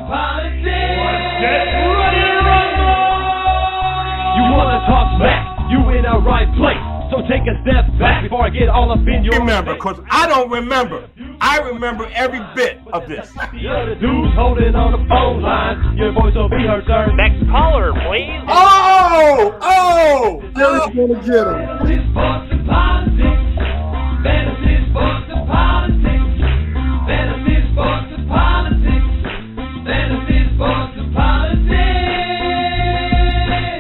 Get ready to rumble! You wanna talk smack? You in the right place. So take a step back before I get all up in your Remember, because I don't remember. I remember every bit of this. You're the dudes holding on the phone line. Your voice will be heard, sir. Next caller, please. Jerry's gonna get him. Fantasy sports and politics. Fantasy sports and politics. Fantasy sports and politics. Fantasy sports and politics.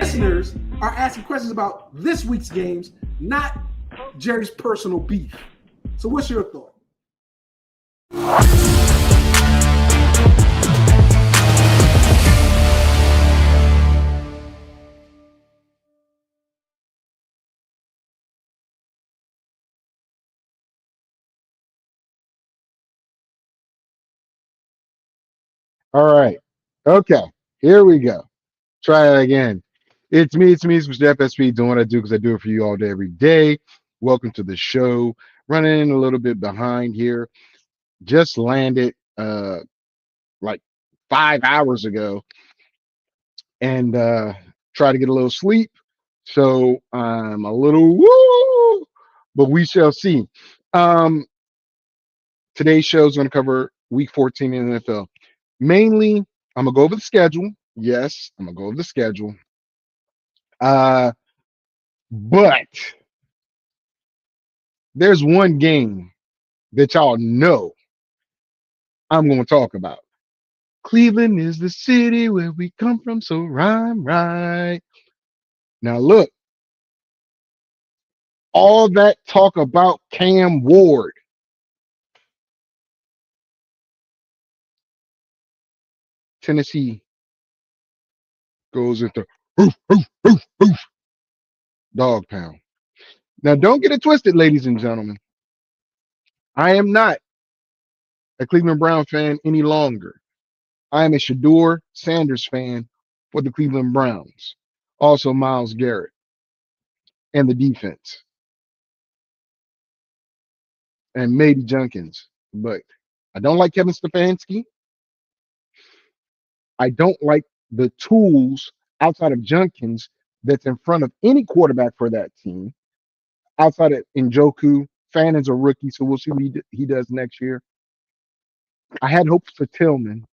Listeners are asking questions about this week's games, not Jerry's personal beef. So what's your thought? All right. Okay. Here we go. Try it again. It's me, Mr. FSP, doing what I do because I do it for you all day, every day. Welcome to the show. Running a little bit behind here. Just landed like 5 hours ago and try to get a little sleep. So I'm a little woo, but we shall see. Today's show is going to cover week 14 in the NFL. Mainly, I'm going to go over the schedule. Yes, I'm going to go over the schedule. But there's one game that y'all know I'm going to talk about. Cleveland is the city where we come from, so rhyme right. Now look, all that talk about Cam Ward. Tennessee goes into dog pound. Now don't get it twisted, ladies and gentlemen. I am not a Cleveland Brown fan any longer. I am a Shedeur Sanders fan for the Cleveland Browns. Also Myles Garrett and the defense. And maybe Jenkins. But I don't like Kevin Stefanski. I don't like the tools outside of Jenkins that's in front of any quarterback for that team. Outside of Njoku, Fannon's a rookie, so we'll see what he does next year. I had hopes for Tillman.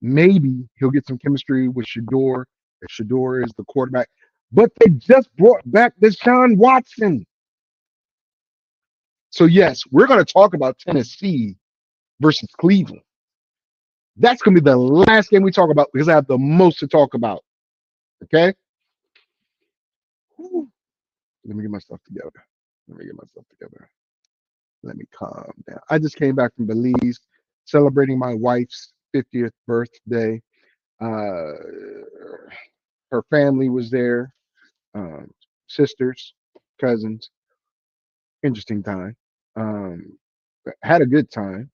Maybe he'll get some chemistry with Shedeur, if Shedeur is the quarterback. But they just brought back Deshaun Watson. So, yes, we're going to talk about Tennessee versus Cleveland. That's going to be the last game we talk about because I have the most to talk about. Okay? Whew. Let me get my stuff together. Let me calm down. I just came back from Belize celebrating my wife's 50th birthday. Her family was there. Sisters, cousins. Interesting time. Had a good time.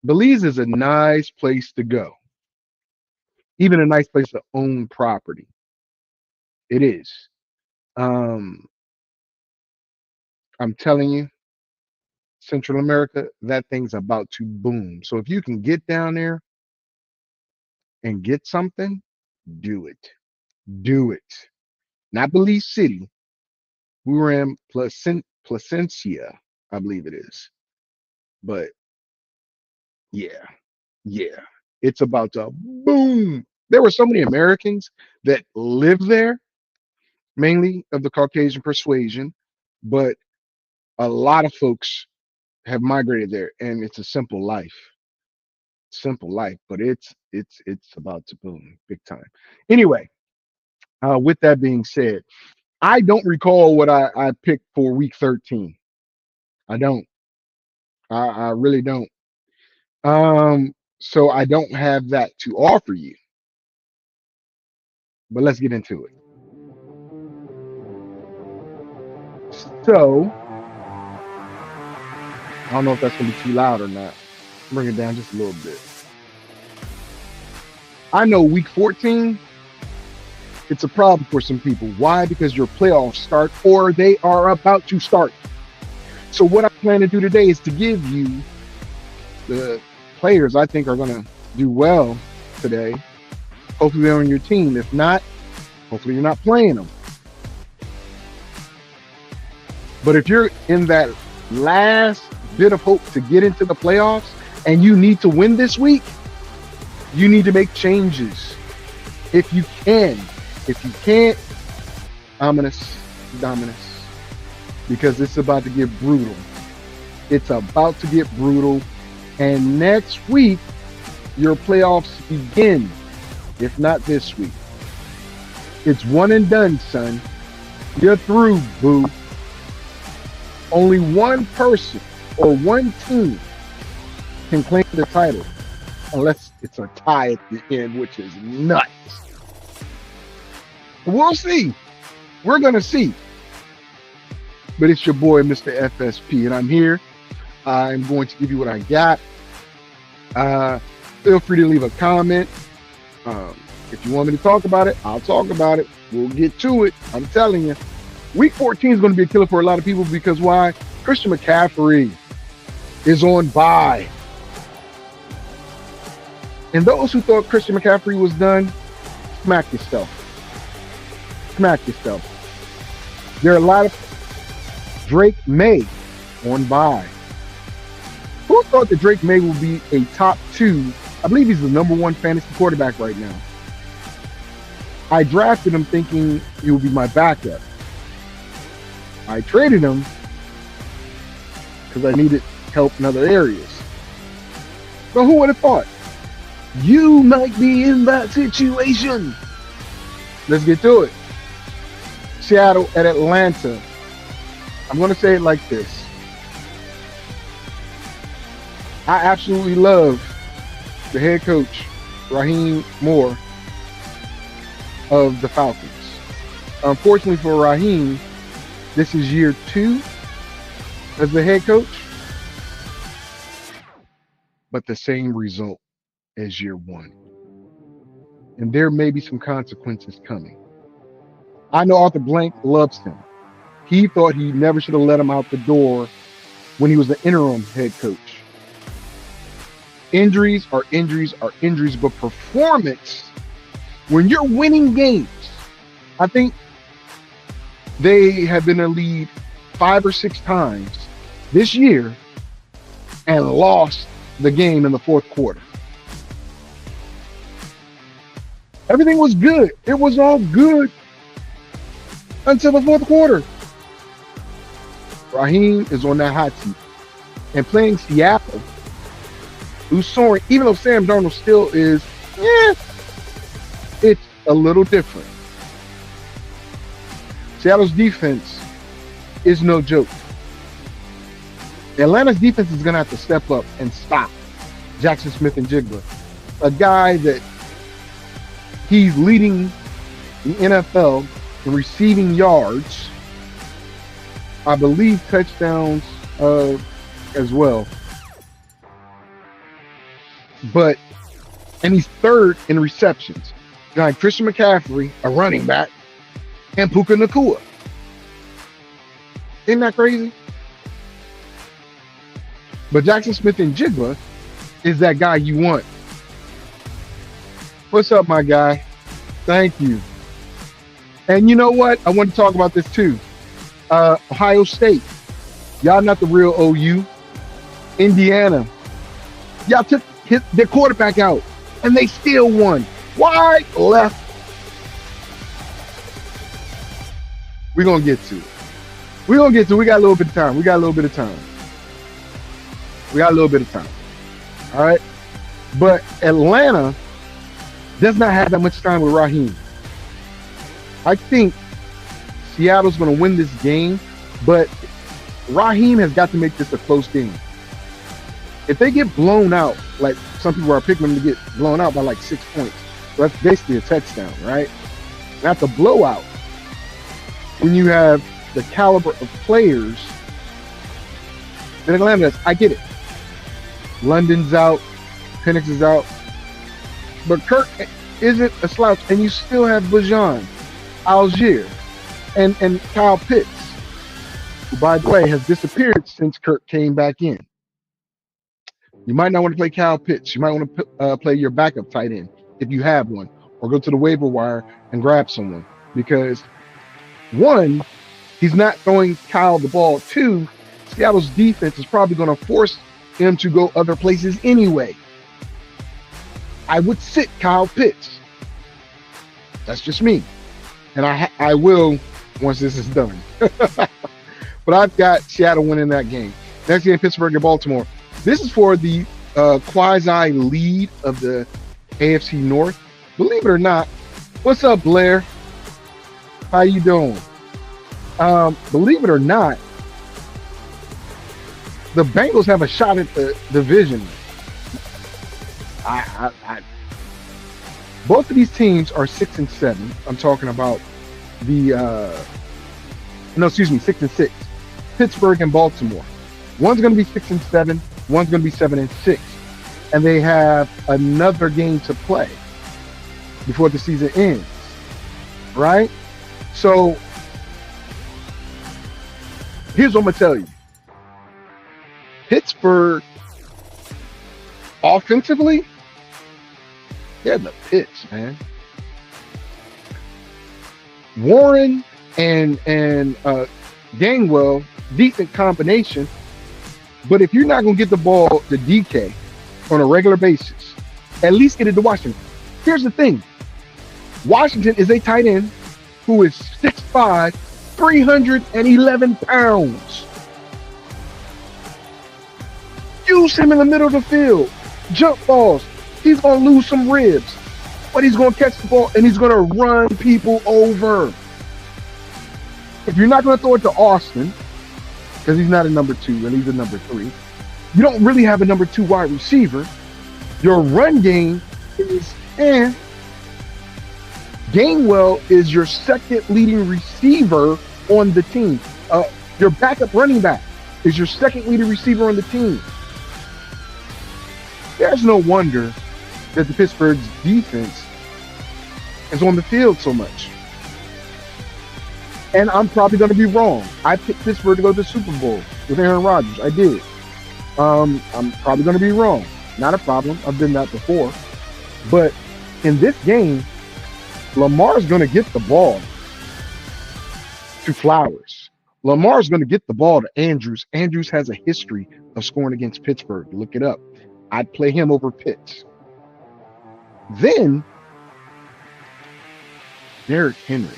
Belize is a nice place to go. Even a nice place to own property. It is. I'm telling you, Central America, that thing's about to boom. So if you can get down there and get something, do it. Do it. Not Belize City. We were in Placencia, I believe it is. But yeah, it's about to boom. There were so many Americans that live there, mainly of the Caucasian persuasion, but a lot of folks have migrated there, and it's a simple life. But it's about to boom big time. Anyway, with that being said, I don't recall what I picked for week 13. I don't. I really don't. So I don't have that to offer you. But let's get into it. So I don't know if that's going to be too loud or not. Bring it down just a little bit. I know week 14, it's a problem for some people. Why? Because your playoffs start or they are about to start. So what I plan to do today is to give you the players I think are going to do well today. Hopefully they're on your team. If not, hopefully you're not playing them. But if you're in that last bit of hope to get into the playoffs and you need to win this week, you need to make changes. If you can. If you can't, ominous, dominus. Because it's about to get brutal. It's about to get brutal. And next week, your playoffs begin. If not this week. It's one and done, son. You're through, boo. Only one person or one team can claim the title. Unless it's a tie at the end, which is nuts. We'll see. We're going to see. But it's your boy, Mr. FSP, and I'm here. I'm going to give you what I got. Feel free to leave a comment. If you want me to talk about it, I'll talk about it. We'll get to it. I'm telling you. Week 14 is going to be a killer for a lot of people because why? Christian McCaffrey is on bye. And those who thought Christian McCaffrey was done, smack yourself. Smack yourself. There are a lot of Drake May on bye. Who thought that Drake May will be a top 2? I believe he's the #1 fantasy quarterback right now. I drafted him thinking he would be my backup. I traded him because I needed help in other areas. But who would have thought? You might be in that situation. Let's get to it. Seattle at Atlanta. I'm going to say it like this. I absolutely love the head coach, Raheem Moore, of the Falcons. Unfortunately for Raheem, this is year 2 as the head coach, but the same result as year 1. And there may be some consequences coming. I know Arthur Blank loves him. He thought he never should have let him out the door when he was the interim head coach. Injuries are injuries are injuries, but performance, when you're winning games, I think they have been in a lead 5 or 6 times this year and lost the game in the 4th quarter. Everything was good. It was all good until the 4th quarter. Raheem is on that hot seat. And playing Seattle, who's soaring, even though Sam Darnold still is, it's a little different. Seattle's defense is no joke. Atlanta's defense is going to have to step up and stop Jackson Smith-Njigba, a guy that he's leading the NFL in receiving yards, I believe touchdowns as well. And he's 3rd in receptions behind Christian McCaffrey, a running back, and Puka Nacua. Isn't that crazy? But Jackson Smith-Njigba is that guy you want. What's up, my guy? Thank you. And you know what? I want to talk about this too. Ohio State. Y'all not the real OU. Indiana. Y'all hit their quarterback out, and they still won. Wide left. We're going to get to it. We got a little bit of time. All right? But Atlanta does not have that much time with Raheem. I think Seattle's going to win this game, but Raheem has got to make this a close game. If they get blown out, like some people are picking them to get blown out by like 6 points, so that's basically a touchdown, right? That's a blowout. When you have the caliber of players that Atlanta does, I get it. London's out, Penix is out, but Kirk isn't a slouch, and you still have Bijan, Algier, and Kyle Pitts, who, by the way, has disappeared since Kirk came back in. You might not want to play Kyle Pitts. You might want to play your backup tight end if you have one, or go to the waiver wire and grab someone. Because one, he's not throwing Kyle the ball. Two, Seattle's defense is probably going to force him to go other places anyway. I would sit Kyle Pitts. That's just me. And I will once this is done. But I've got Seattle winning that game. Next game, Pittsburgh and Baltimore. This is for the quasi lead of the AFC North. Believe it or not, what's up, Blair? How you doing? Believe it or not, the Bengals have a shot at the division. Both of these teams are 6-7. I'm talking about the 6-6. Pittsburgh and Baltimore. One's going to be 6-7. One's going to be 7-6, and they have another game to play before the season ends. Right? So here's what I'm gonna tell you. Pittsburgh, offensively, they're the pits, man. Warren and Gainwell, decent combination. But if you're not going to get the ball to DK on a regular basis, at least get it to Washington. Here's the thing. Washington is a tight end who is 6'5", 311 pounds. Use him in the middle of the field. Jump balls. He's going to lose some ribs. But he's going to catch the ball and he's going to run people over. If you're not going to throw it to Austin, because he's not a number 2 and he's a number 3. You don't really have a number 2 wide receiver. Your run game is Gainwell is your second leading receiver on the team. Your backup running back is your second leading receiver on the team. There's no wonder that the Pittsburgh's defense is on the field so much. And I'm probably going to be wrong. I picked Pittsburgh to go to the Super Bowl with Aaron Rodgers. I did. I'm probably going to be wrong. Not a problem. I've done that before. But in this game, Lamar's going to get the ball to Flowers. Lamar's going to get the ball to Andrews. Andrews has a history of scoring against Pittsburgh. Look it up. I'd play him over Pitts. Then, Derrick Henry.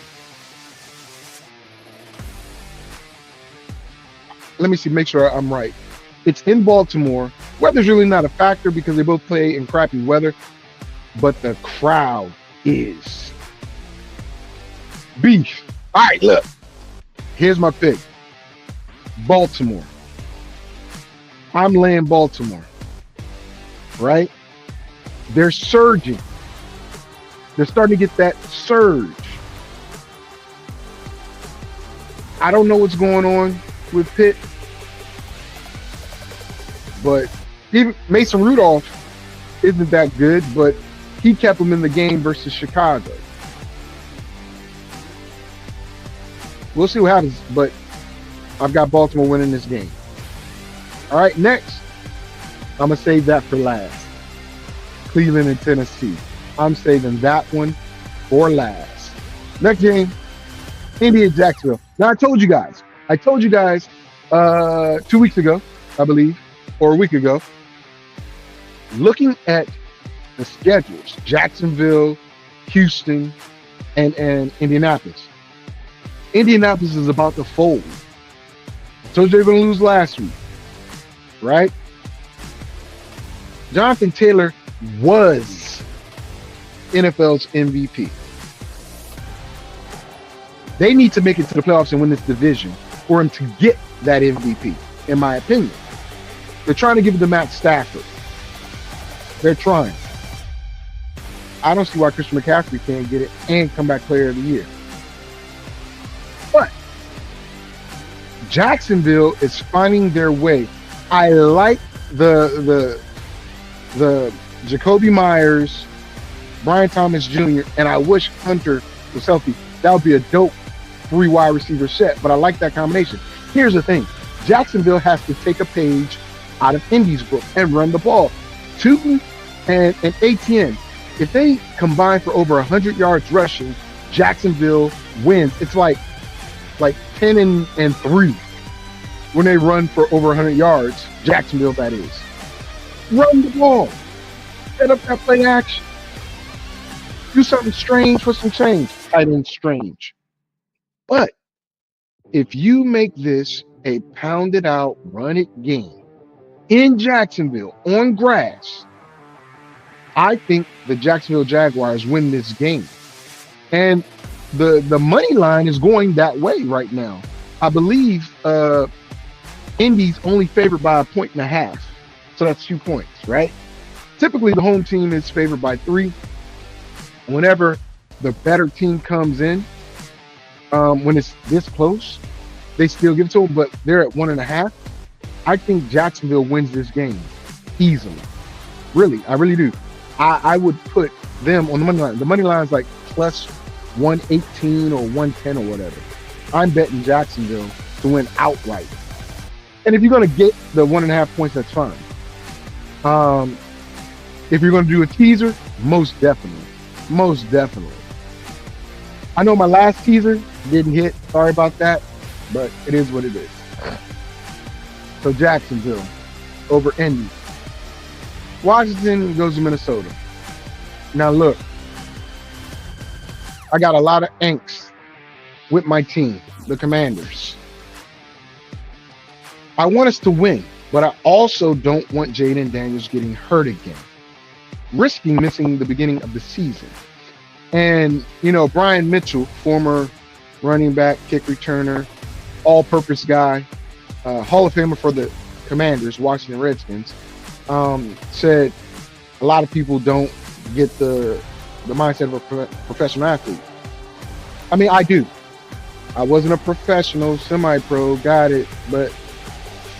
Let me see, make sure I'm right. It's in Baltimore. Weather's really not a factor because they both play in crappy weather, but the crowd is beef. All right, look. Here's my pick. Baltimore. I'm laying Baltimore. Right? They're surging. They're starting to get that surge. I don't know what's going on with Pitt, but even Mason Rudolph isn't that good, but he kept him in the game versus Chicago. We'll see what happens, but I've got Baltimore winning this game. All right, next, I'm going to save that for last. Cleveland and Tennessee. I'm saving that one for last. Next game, Indy and Jacksonville. Now, I told you guys 2 weeks ago, I believe, or a week ago, looking at the schedules, Jacksonville, Houston, and Indianapolis. Indianapolis is about to fold. I told you they were going to lose last week, right? Jonathan Taylor was NFL's MVP. They need to make it to the playoffs and win this division for him to get that MVP, in my opinion. They're trying to give it to Matt Stafford. They're trying. I don't see why Christian McCaffrey can't get it and come back player of the year. But Jacksonville is finding their way. I like the Jacoby Myers, Brian Thomas Jr., and I wish Hunter was healthy. That would be a dope 3 wide receiver set, but I like that combination. Here's the thing. Jacksonville has to take a page out of Indy's book and run the ball. Tootin and ATN, if they combine for over 100 yards rushing, Jacksonville wins. It's like 10-3 when they run for over 100 yards. Jacksonville, that is. Run the ball. Set up that play action. Do something strange for some change. Tight end strange. But if you make this a pounded out, run it game in Jacksonville on grass, I think the Jacksonville Jaguars win this game. And the money line is going that way right now. I believe Indy's only favored by 1.5. So that's 2 points, right? Typically, the home team is favored by 3. Whenever the better team comes in, when it's this close, they still give it to them, but they're at 1.5. I think Jacksonville wins this game easily. Really, I really do. I would put them on the money line. The money line is like plus 118 or 110 or whatever. I'm betting Jacksonville to win outright. And if you're going to get the 1.5 points, that's fine. If you're going to do a teaser, most definitely. Most definitely. I know my last teaser didn't hit. Sorry about that. But it is what it is. So Jacksonville over Indy. Washington goes to Minnesota. Now look, I got a lot of angst with my team, the Commanders. I want us to win, but I also don't want Jaden Daniels getting hurt again, risking missing the beginning of the season. And, you know, Brian Mitchell, former running back, kick returner, all-purpose guy, Hall of Famer for the Commanders, Washington Redskins, said a lot of people don't get the mindset of a professional athlete. I mean, I do. I wasn't a professional, semi-pro, got it, but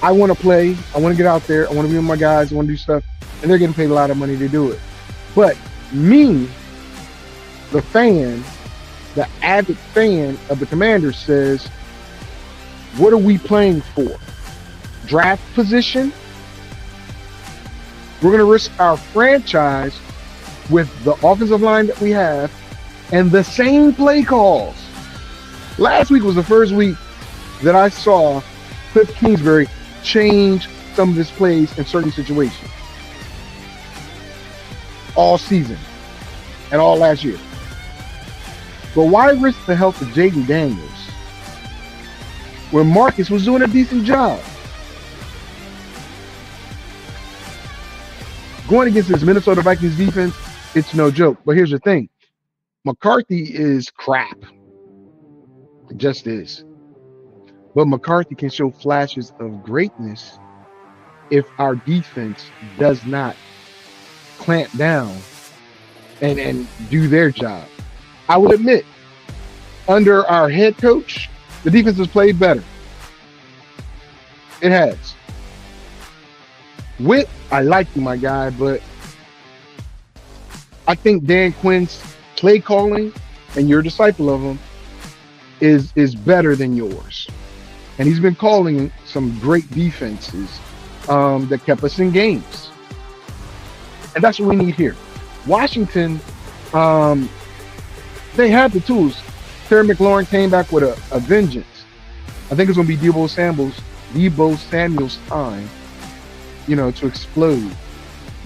I want to play. I want to get out there. I want to be with my guys. I want to do stuff, and they're getting paid a lot of money to do it. But me, the fan, the avid fan of the Commanders says, what are we playing for? Draft position? We're going to risk our franchise with the offensive line that we have and the same play calls. Last week was the first week that I saw Cliff Kingsbury change some of his plays in certain situations. All season and all last year. But why risk the health of Jaden Daniels when Marcus was doing a decent job? Going against this Minnesota Vikings defense, it's no joke. But here's the thing. McCarthy is crap. It just is. But McCarthy can show flashes of greatness if our defense does not clamp down and do their job. I would admit, under our head coach, the defense has played better. It has. Witt, I like you, my guy, but I think Dan Quinn's play calling, and you're a disciple of him, is better than yours. And he's been calling some great defenses that kept us in games. And that's what we need here. Washington, they had the tools. Terry McLaurin came back with a vengeance. I think it's going to be Deebo Samuel's time, to explode.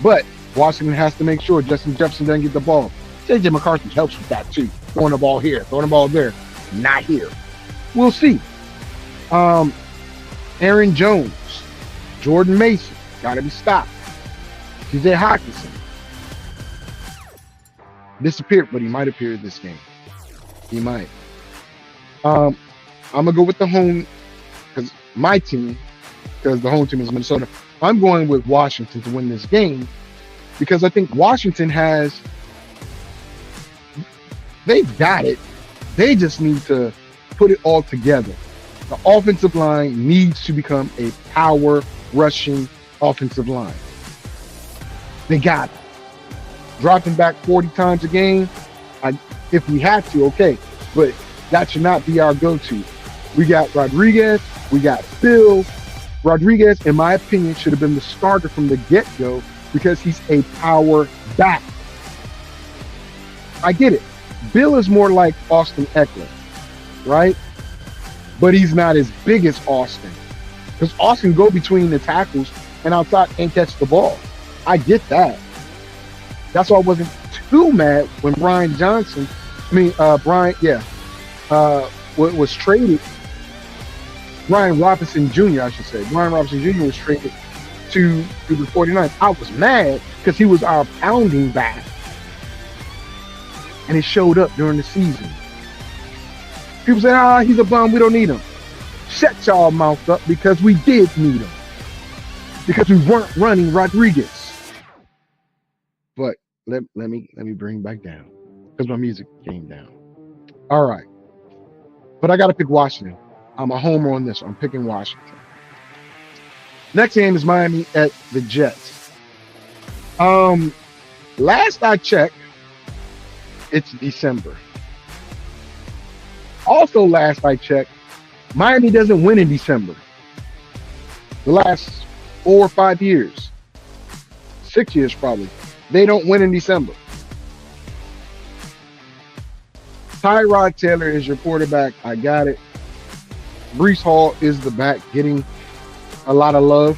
But Washington has to make sure Justin Jefferson doesn't get the ball. J.J. McCarthy helps with that too. Throwing the ball here, throwing the ball there. Not here. We'll see. Aaron Jones, Jordan Mason, got to be stopped. T.J. Hawkinson disappeared, but he might appear this game. He might. I'm gonna go with the home because my team, because the home team is Minnesota. I'm going with Washington to win this game because I think Washington they've got it. They just need to put it all together. The offensive line needs to become a power rushing offensive line. They got it. Dropping back 40 times a game, if we have to, okay. But that should not be our go-to. We got Rodriguez, we got Bill, Rodriguez, in my opinion, should have been the starter from the get-go because he's a power back. I get it. Bill is more like Austin Eckler, right? But he's not as big as Austin. Because Austin go between the tackles and outside and catch the ball. I get that. That's why I wasn't too mad when Brian Robinson Jr., I should say. Brian Robinson Jr. was traded to the 49ers. I was mad because he was our pounding back. And he showed up during the season. People say, he's a bum, we don't need him. Shut y'all mouth up because we did need him. Because we weren't running Rodriguez. But let me bring back down. Because my music came down. All right. But I got to pick Washington. I'm a homer on this. I'm picking Washington. Next game is Miami at the Jets. Last I checked, it's December. Also, last I checked, Miami doesn't win in December. The last 4 or 5 years, 6 years probably, they don't win in December. Tyrod Taylor is your quarterback. I got it. Breece Hall is the back, getting a lot of love.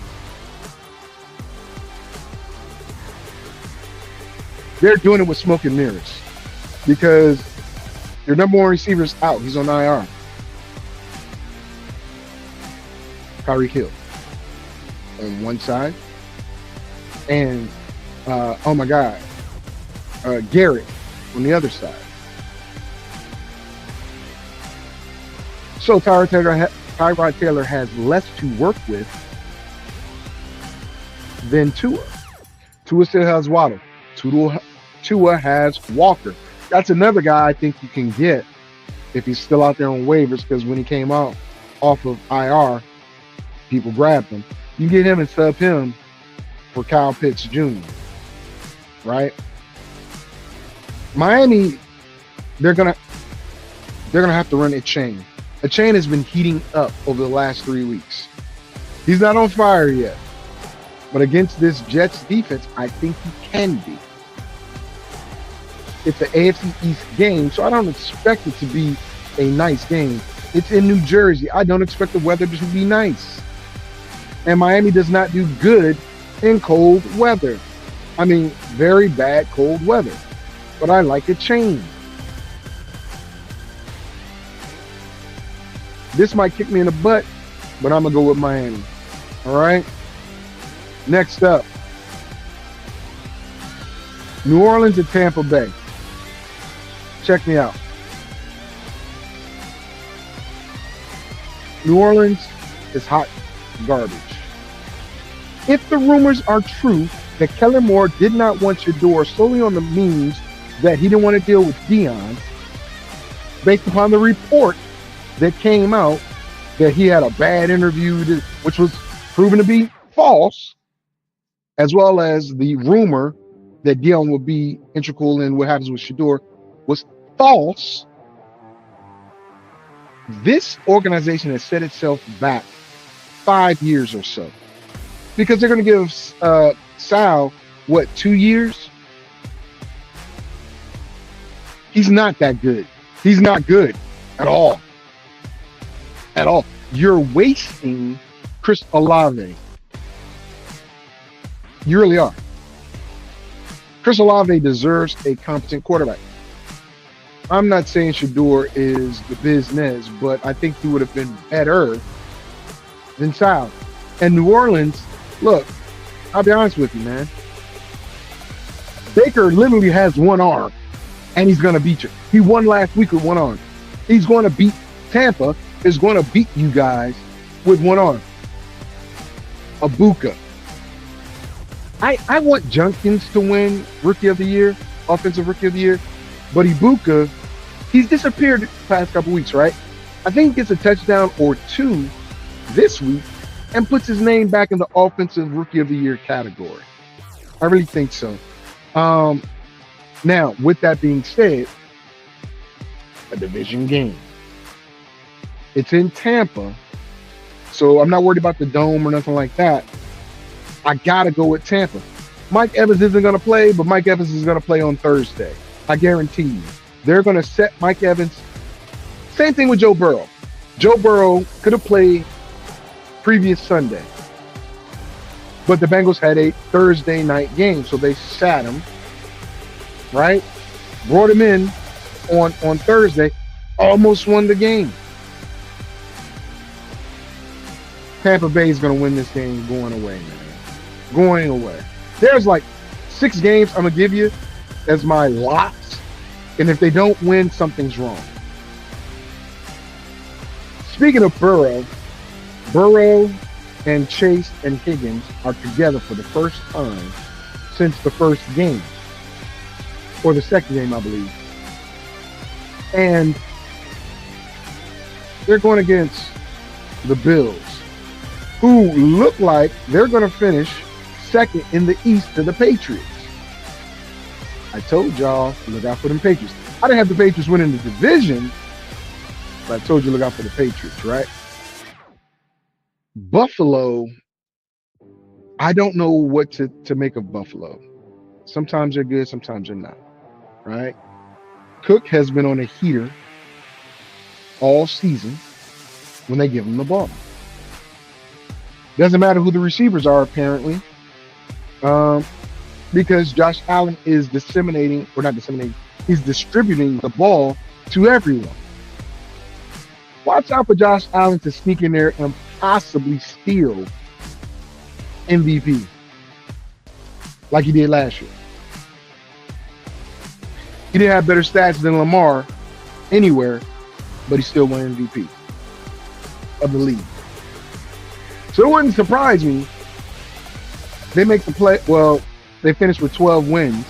They're doing it with smoke and mirrors because your number one receiver is out. He's on IR. Tyreek Hill on one side. And, oh my God, Garrett on the other side. So Tyrod Taylor has less to work with than Tua. Tua still has Waddle. Tua has Walker. That's another guy I think you can get if he's still out there on waivers, because when he came out off of IR, people grabbed him. You get him and sub him for Kyle Pitts Jr., right? Miami, they're gonna have to run a chain. A chain has been heating up over the last 3 weeks. He's not on fire yet, but against this Jets defense, I think he can be. It's an AFC East game, so I don't expect it to be a nice game. It's in New Jersey. I don't expect the weather to be nice. And Miami does not do good in cold weather. I mean, very bad cold weather. But I like a chain. This might kick me in the butt, but I'm going to go with Miami. All right? Next up, New Orleans and Tampa Bay. Check me out. New Orleans is hot garbage. If the rumors are true that Kellen Moore did not want Shedeur solely on the means that he didn't want to deal with Dion, based upon the report that came out that he had a bad interview, which was proven to be false, as well as the rumor that Dion would be integral in what happens with Shedeur was false. This organization has set itself back 5 years or so because they're going to give Sal, 2 years? He's not that good. He's not good at all. At all. You're wasting Chris Olave. You really are. Chris Olave deserves a competent quarterback. I'm not saying Shedeur is the business, but I think he would have been better than Sal. And New Orleans, look, I'll be honest with you, man. Baker literally has one arm, and he's going to beat you. He won last week with one arm. He's going to beat Tampa, is going to beat you guys with one arm. Abuka. I want Jenkins to win Rookie of the Year, Offensive Rookie of the Year, but Ibuka, he's disappeared the past couple weeks, right? I think he gets a touchdown or two this week and puts his name back in the Offensive Rookie of the Year category. I really think so. Now, with that being said, a division game. It's in Tampa. So I'm not worried about the dome or nothing like that. I got to go with Tampa. Mike Evans isn't going to play, but Mike Evans is going to play on Thursday. I guarantee you. They're going to set Mike Evans. Same thing with Joe Burrow. Joe Burrow could have played previous Sunday, but the Bengals had a Thursday night game, so they sat him, right? Brought him in on Thursday, almost won the game. Tampa Bay is going to win this game going away, man. Going away. There's like 6 games I'm going to give you as my locks, and if they don't win, something's wrong. Speaking of Burrow and Chase and Higgins are together for the first time since the first game, or the second game, I believe. And they're going against the Bills, who look like they're going to finish second in the East to the Patriots. I told y'all, look out for them Patriots. I didn't have the Patriots winning the division, but I told you look out for the Patriots, right? Buffalo, I don't know what to make of Buffalo. Sometimes they're good, sometimes they're not, right? Cook has been on a heater all season when they give him the ball. Doesn't matter who the receivers are, apparently, because Josh Allen is he's distributing the ball to everyone. Watch out for Josh Allen to sneak in there and possibly steal MVP like he did last year. He didn't have better stats than Lamar anywhere, but he still won MVP of the league. So it wouldn't surprise me. They make the play. Well, they finished with 12 wins,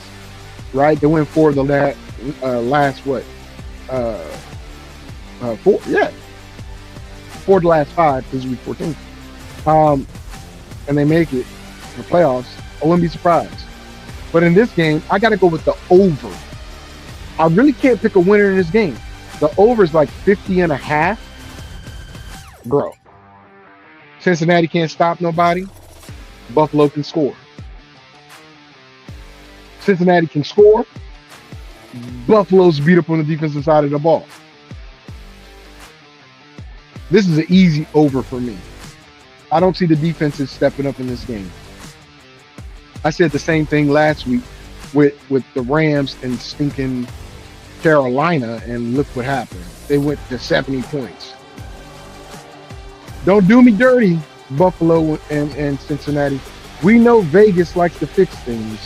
right? They win 4 of the last 4 of the last 5 because week 14. And they make it to the playoffs. I wouldn't be surprised. But in this game, I got to go with the over. I really can't pick a winner in this game. The over is like 50.5. Bro. Cincinnati can't stop nobody. Buffalo can score. Cincinnati can score. Buffalo's beat up on the defensive side of the ball. This is an easy over for me. I don't see the defenses stepping up in this game. I said the same thing last week with the Rams and stinking Carolina, and look what happened. They went to 70 points. Don't do me dirty, Buffalo and Cincinnati. We know Vegas likes to fix things.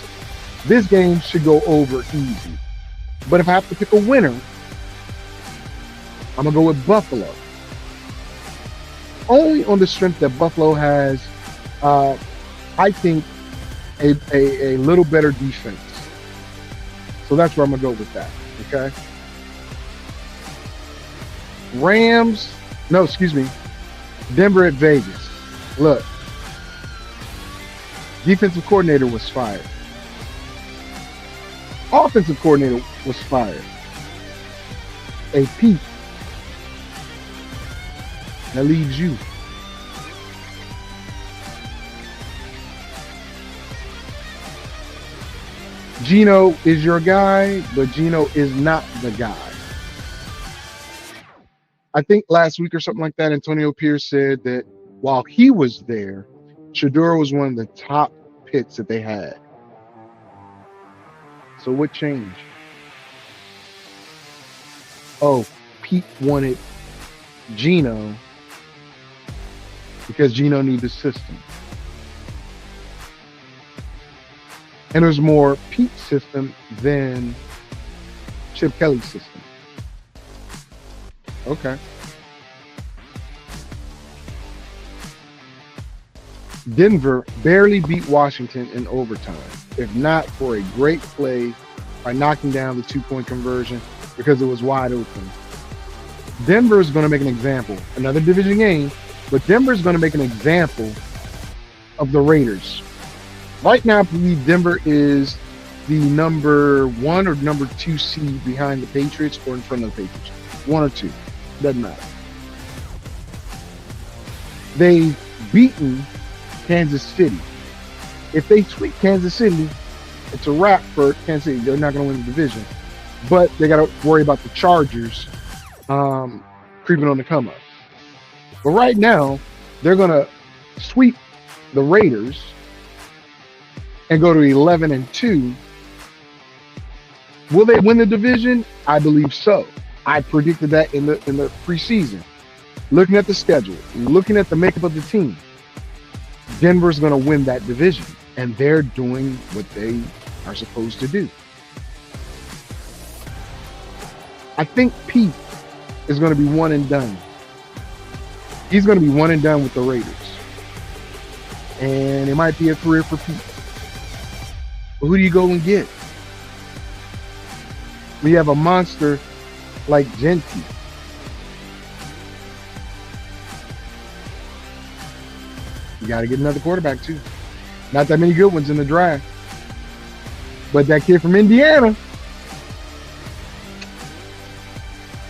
This game should go over easy. But if I have to pick a winner, I'm going to go with Buffalo. Only on the strength that Buffalo has, I think, a little better defense. So that's where I'm going to go with that, okay? Denver at Vegas. Look, defensive coordinator was fired. Offensive coordinator was fired. A Pete. That leaves you. Geno is your guy, but Geno is not the guy. I think last week or something like that, Antonio Pierce said that while he was there, Shedeur was one of the top picks that they had. So what changed? Oh, Pete wanted Geno because Geno knew the system. And there's more Pete's system than Chip Kelly's system. Okay. Denver barely beat Washington in overtime, if not for a great play by knocking down the 2-point conversion because it was wide open. Denver is going to make an example. Another division game, but Denver is going to make an example of the Raiders. Right now, I believe Denver is the number 1 or number 2 seed behind the Patriots or in front of the Patriots. 1 or 2. Doesn't matter. they've beaten Kansas City. If they sweep Kansas City, it's a wrap for Kansas City. They're not going to win the division. But they got to worry about the Chargers creeping on the come up. But right now, they're going to sweep the Raiders and go to 11-2. Will they win the division? I believe so. I predicted that in the preseason. Looking at the schedule, looking at the makeup of the team, Denver's going to win that division, and they're doing what they are supposed to do. I think Pete is going to be one and done. He's going to be one and done with the Raiders. And it might be a career for Pete. But who do you go and get? We have a monster like Genty. You got to get another quarterback, too. Not that many good ones in the draft. But that kid from Indiana.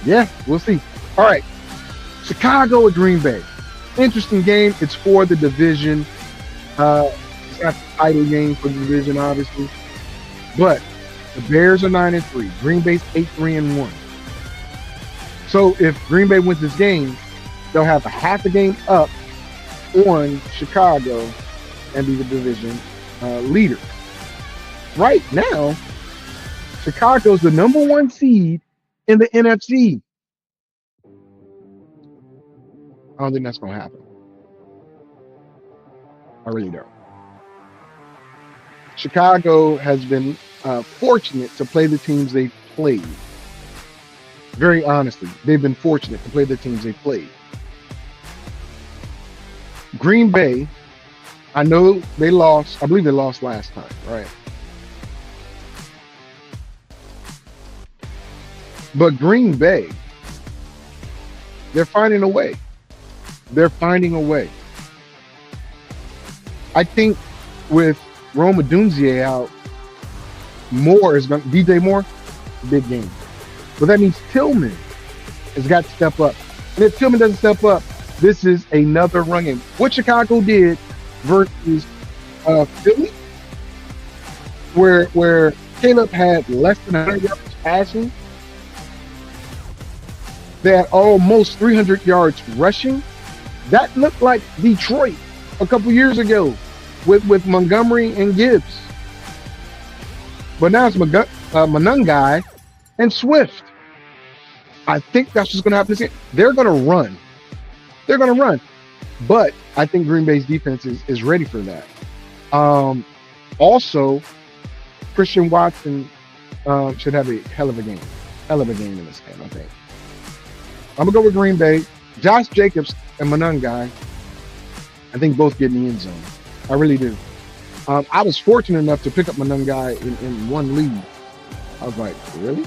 Yeah, we'll see. All right. Chicago or Green Bay. Interesting game. It's for the division. It's not the title game for the division, obviously. But the Bears are 9-3. Green Bay's 8-3-1. So if Green Bay wins this game, they'll have a half a game up on Chicago and be the division leader. Right now, Chicago's the #1 seed in the NFC. I don't think that's going to happen. I really don't. Chicago has been fortunate to play the teams they've played. Very honestly, they've been fortunate to play the teams they've played. Green Bay, I know they lost. I believe they lost last time, right? But Green Bay, they're finding a way. They're finding a way. I think with Rome Odunze out, Moore is going to DJ Moore, big game. But that means Tillman has got to step up. And if Tillman doesn't step up, this is another run game. What Chicago did versus Philly, where Caleb had less than 100 yards passing, they had almost 300 yards rushing. That looked like Detroit a couple years ago with Montgomery and Gibbs. But now it's Monangai and Swift. I think that's what's going to happen this game. They're going to run. They're going to run. But I think Green Bay's defense is ready for that. Also, Christian Watson should have a hell of a game. Hell of a game in this game, I think. I'm going to go with Green Bay. Josh Jacobs and Monangai, I think both get in the end zone. I really do. I was fortunate enough to pick up Monangai in one league. I was like, really?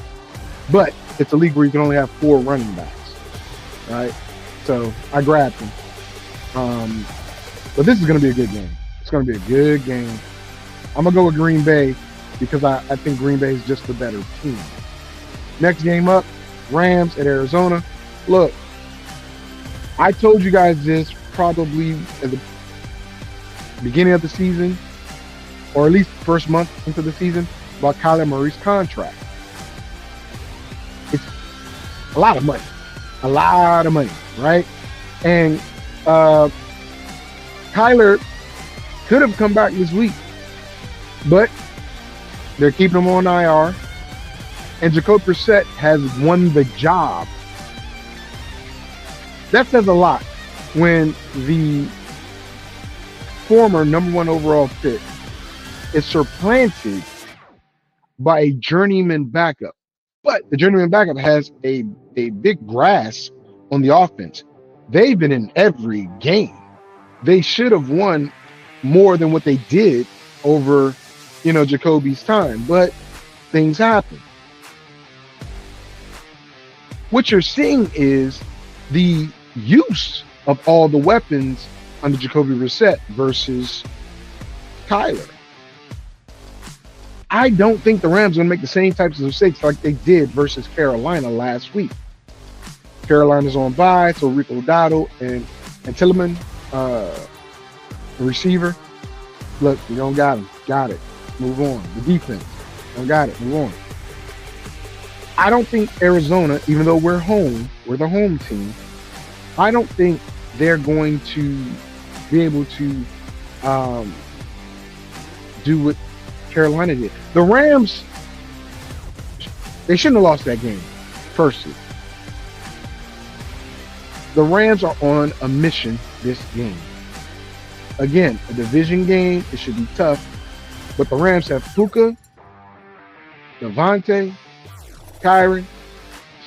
But it's a league where you can only have 4 running backs, right? So I grabbed him. But this is going to be a good game. It's going to be a good game. I'm going to go with Green Bay because I think Green Bay is just the better team. Next game up, Rams at Arizona. Look, I told you guys this probably at the beginning of the season, or at least the first month into the season, about Kyler Murray's contract. It's a lot of money. A lot of money, right? And Kyler could have come back this week, but they're keeping him on IR. And Jacoby Brissett has won the job. That says a lot when the former #1 overall pick is supplanted by a journeyman backup. But the journeyman backup has a big grasp on the offense. They've been in every game. They should have won more than what they did over, Jacoby's time. But things happen. What you're seeing is the use of all the weapons under Jacoby Brissett versus Kyler. I don't think the Rams are going to make the same types of mistakes like they did versus Carolina last week. Carolina's on bye, so Rico Dowdle and Tillman receiver. Look, you don't got him. Got it. Move on. The defense. Don't got it. Move on. I don't think Arizona, even though we're the home team, I don't think they're going to be able to do what Carolina did. The Rams, they shouldn't have lost that game, firstly. The Rams are on a mission this game. Again, a division game. It should be tough. But the Rams have Puka, Devontae, Kyron,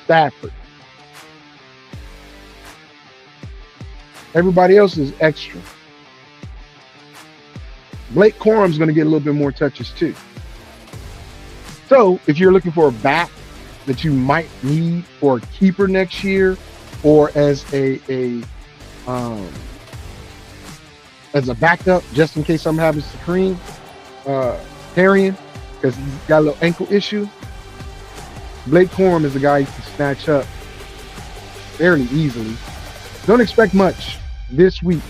Stafford. Everybody else is extra. Blake Corum's going to get a little bit more touches too. So if you're looking for a back that you might need for a keeper next year, or as a backup, just in case something happens to Kareem Tarian, because he's got a little ankle issue, Blake Corum is the guy you can snatch up fairly easily. Don't expect much this week,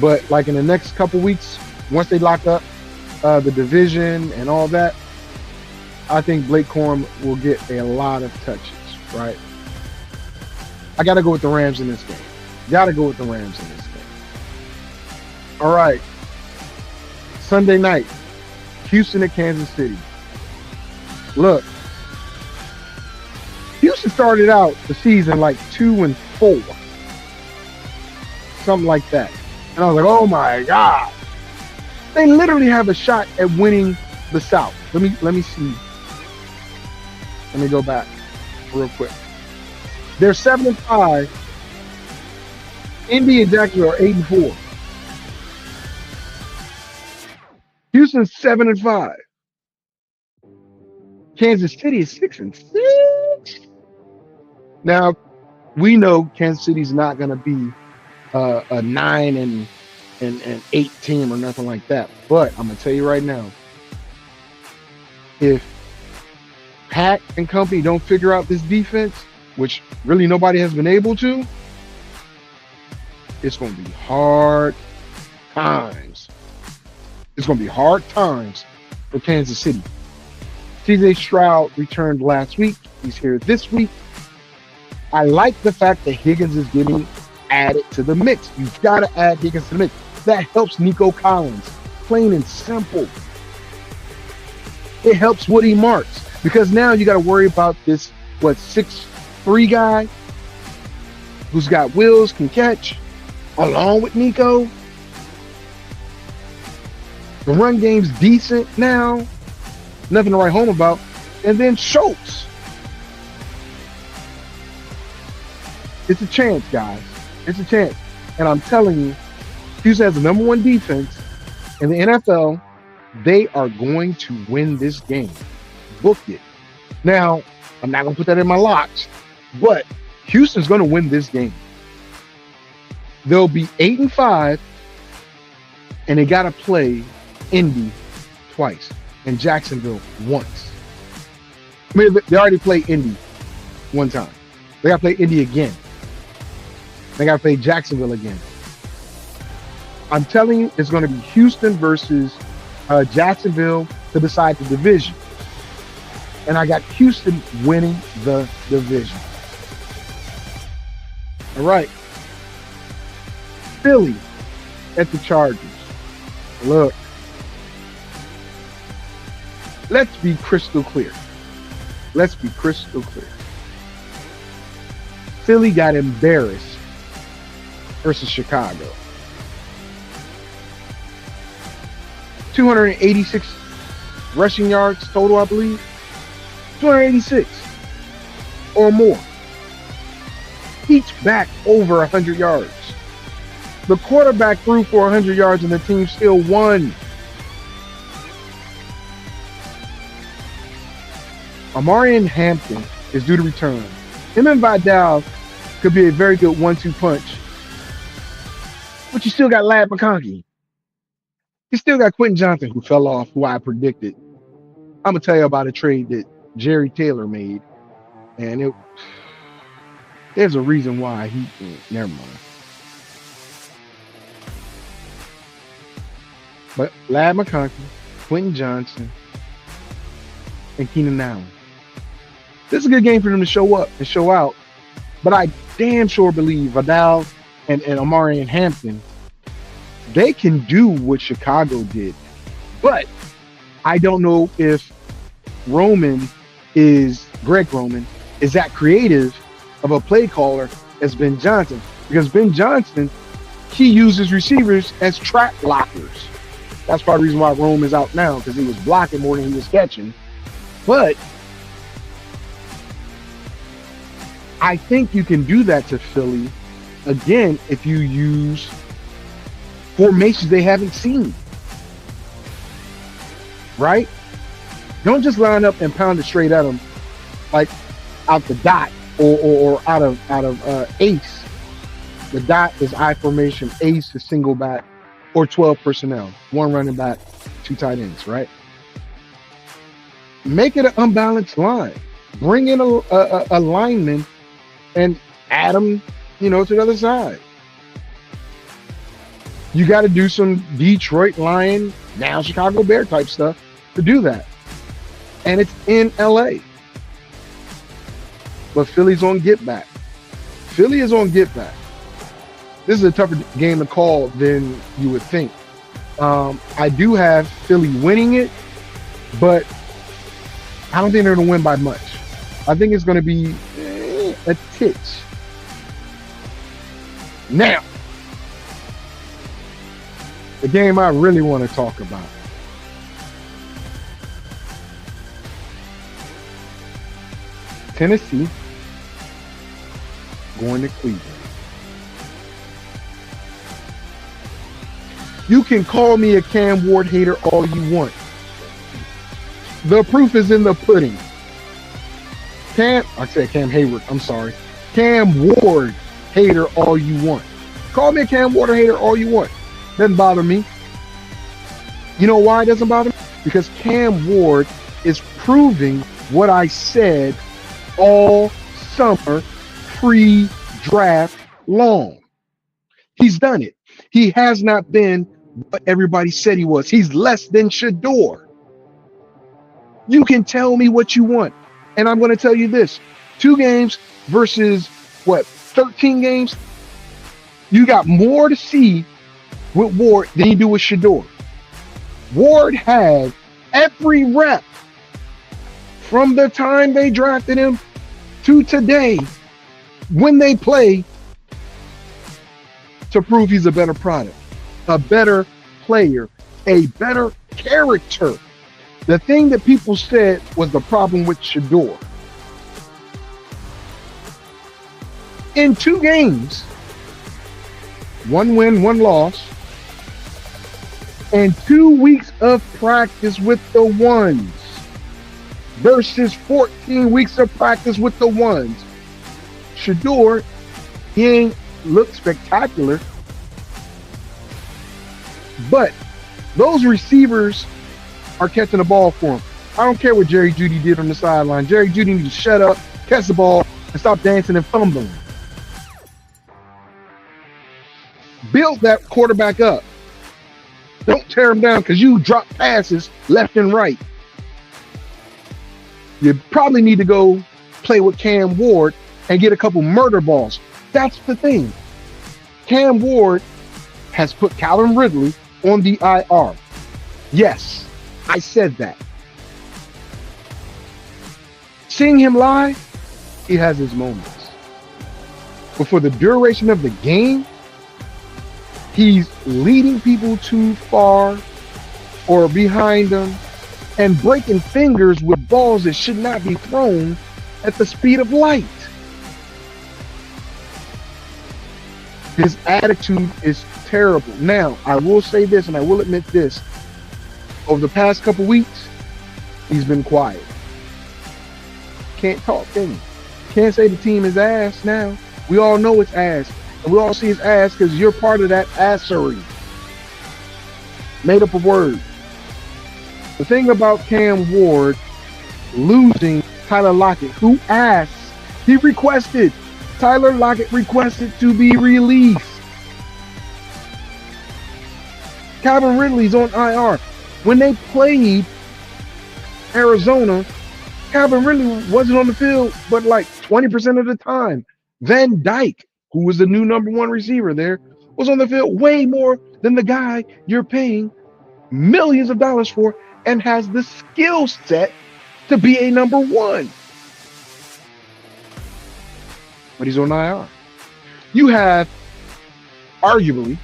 but like in the next couple weeks, once they lock up the division and all that, I think Blake Corum will get a lot of touches, right? I got to go with the Rams in this game. Got to go with the Rams in this game. All right. Sunday night, Houston at Kansas City. Look, Houston started out the season like 2-4. Something like that. And I was like, oh my God. They literally have a shot at winning the South. Let me see. Let me go back real quick. They're 7-5. Indy and Jacksonville are 8-4. Houston's 7-5. Kansas City is 6-6. Now, we know Kansas City's not going to be a 9-8 team or nothing like that. But I'm going to tell you right now, if Pat and company don't figure out this defense, which really nobody has been able to, it's going to be hard times. It's going to be hard times for Kansas City. CJ Stroud returned last week. He's here this week. I like the fact that Higgins is getting added to the mix. You've got to add Higgins to the mix. That helps Nico Collins, plain and simple. It helps Woody Marks, because now you got to worry about this, 6'3" guy who's got wheels, can catch, along with Nico. The run game's decent now. Nothing to write home about. And then Schultz. It's a chance, guys. It's a chance. And I'm telling you, Houston has the number one defense in the NFL. They are going to win this game. Book it. Now, I'm not going to put that in my locks, but Houston's going to win this game. They'll be 8-5, and they got to play Indy twice and Jacksonville once. I mean, they already played Indy one time. They got to play Indy again. They got to play Jacksonville again. I'm telling you, it's going to be Houston versus Jacksonville to decide the division. And I got Houston winning the division. All right. Philly at the Chargers. Look. Let's be crystal clear. Let's be crystal clear. Philly got embarrassed versus Chicago. 286 rushing yards total, I believe. 286 or more. Each back over 100 yards. The quarterback threw for 100 yards and the team still won. Amarian Hampton is due to return. Him and Vidal could be a very good 1-2 punch. But you still got Ladd McConkey. You still got Quentin Johnson, who fell off, who I predicted. I'm going to tell you about a trade that Jerry Taylor made. And there's a reason why never mind. But Lad McConkey, Quentin Johnson, and Keenan Allen. This is a good game for them to show up and show out. But I damn sure believe Vidal and Amari and Hampton, they can do what Chicago did. But I don't know if Greg Roman is that creative of a play caller as Ben Johnson. Because Ben Johnson, he uses receivers as trap blockers. That's part of the reason why Rome is out now, because he was blocking more than he was catching. But I think you can do that to Philly, again, if you use formations they haven't seen. Right? Don't just line up and pound it straight at them, like out the dot or out of ace. The dot is I formation, ace is single back, or 12 personnel, 1 running back, 2 tight ends, right? Make it an unbalanced line. Bring in a lineman and add them, to the other side. You got to do some Detroit Lion, now Chicago Bear type stuff to do that. And it's in LA. But Philly's on get back. Philly is on get back. This is a tougher game to call than you would think. I do have Philly winning it, but I don't think they're going to win by much. I think it's going to be a titch. Now, the game I really want to talk about. Tennessee going to Cleveland. You can call me a Cam Ward hater all you want. The proof is in the pudding. Cam Hayward, I'm sorry. Cam Ward hater all you want. Call me a Cam Ward hater all you want. Doesn't bother me. You know why it doesn't bother me? Because Cam Ward is proving what I said all summer pre-draft long. He's done it. He has not been what everybody said he was. He's less than Shedeur. You can tell me what you want. And I'm going to tell you this. 2 games versus, 13 games? You got more to see with Ward than you do with Shedeur. Ward had every rep from the time they drafted him to today when they play to prove he's a better product, a better player, a better character. The thing that people said was the problem with Shedeur. In 2 games, 1 win, 1 loss, and 2 weeks of practice with the ones versus 14 weeks of practice with the ones. Shedeur, he ain't look spectacular, but those receivers are catching the ball for him. I don't care what Jerry Jeudy did on the sideline. Jerry Jeudy needs to shut up, catch the ball, and stop dancing and fumbling. Build that quarterback up. Don't tear him down because you drop passes left and right. You probably need to go play with Cam Ward and get a couple murder balls. That's the thing. Cam Ward has put Calvin Ridley on the IR. Yes, I said that. Seeing him live, he has his moments. But for the duration of the game, he's leading people too far or behind them and breaking fingers with balls that should not be thrown at the speed of light. His attitude is terrible. Now, I will say this, and I will admit this. Over the past couple weeks, he's been quiet. Can't talk, can he? Can't say the team is ass now. We all know it's ass. And we all see it's ass because you're part of that assery. Made up a word. The thing about Cam Ward losing Tyler Lockett, who asked, he requested, Tyler Lockett requested to be released. Calvin Ridley's on IR. When they played Arizona, Calvin Ridley wasn't on the field, but like 20% of the time. Van Dyke, who was the new number one receiver there, was on the field way more than the guy you're paying millions of dollars for and has the skill set to be a number one. But he's on IR. You have arguably,